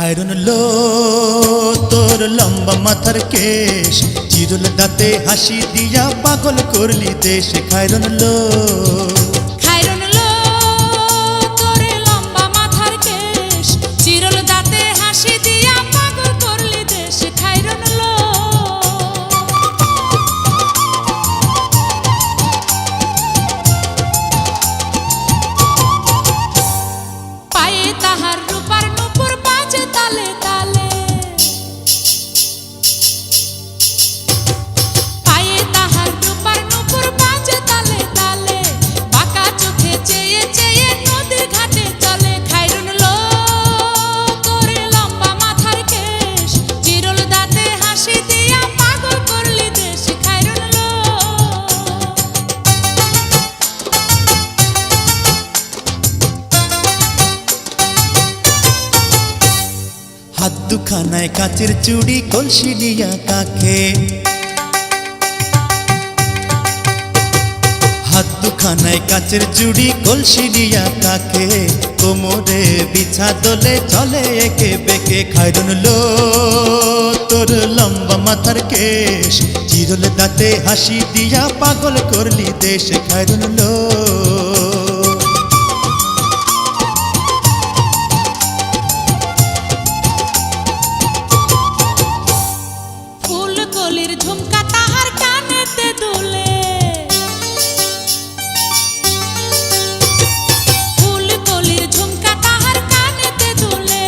খায়রুন লো তোর লম্বা মাথার কেশ, চিরুল দাঁতে হাসি দিয়া পাগল করলি দেশ। খায়রুন লো খায়রুন লো তোর লম্বা মাথার কেশ, চিরল দাঁতে হাসি দিয়া পাগল করলি দেশ। খায়রুন লো পায়ে তাহার রূপার নূপুর বাজে তালে তালে, পায়ে তাহার রূপার নূপুর বাজে তালে তালে, বাঁকা চোখে চেয়ে চেয়ে নদীর ঘাটে চলে। খায়রুন লো তোর লম্বা মাথার কেশ, চিরল দাঁতে হাসি দিয়া পাগল করলি দেশ। খায়রুন লো হাত দুখানায় কাচের চুড়ি, কলসি নিয়া কাখে, হাত দুখানায় কাচের চুড়ি, কলসি নিয়া কাখে, কোমরে বিছা দোলে চলে একে বেঁকে। খায়রুন লো তোর লম্বা মাথার কেশ, চিরল দাঁতে হাসি দিয়া পাগল করলি দেশ। খায়রুন লো ফুল কলির ঝুমকা তাহার কানেতে দুলে, ফুল কলির ঝুমকা তাহার কানেতে দুলে,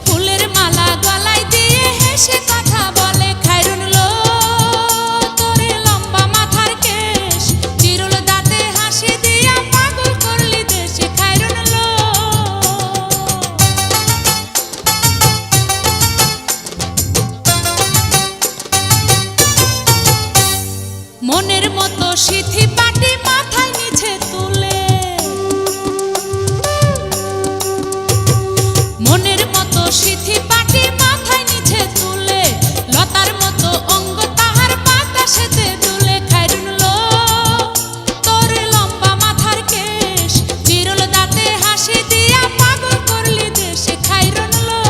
ফুলের মালা গলায় দিয়ে হেসে কথা বলে। খায়রুন লো তোর লম্বা মাথার কেশ, চিরল দাঁতে হাসি দিয়া পাগল করলি দেশ। খায়রুন লো মনের মতো সিথি পাটি মাথায় নিচে তুলে, মনের মতো সিথি পাটি মাথায় নিচে তুলে, লতার মতো অঙ্গ তাহার বাতাসেতে দুলে। খায়রুন লো তোর লম্বা মাথার কেশ, চিরল দাঁতে হাসি দিয়া পাগল করলি দেশ। খায়রুন লো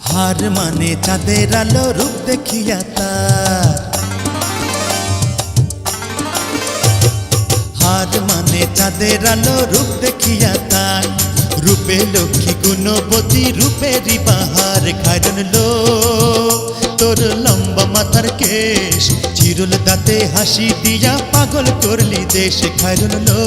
হার মানে চাঁদের আলো, রূপ দেখিয়া তার, হার মানে চাঁদের আলো, রূপ দেখিয়া তার, রূপে লক্ষ্মী গুণবতী, রূপেরই বাহার। খায়রুন লো তোর লম্বা মাথার কেশ, চিরল দাঁতে হাসি দিয়া পাগল করলি দেশ। খায়রুন লো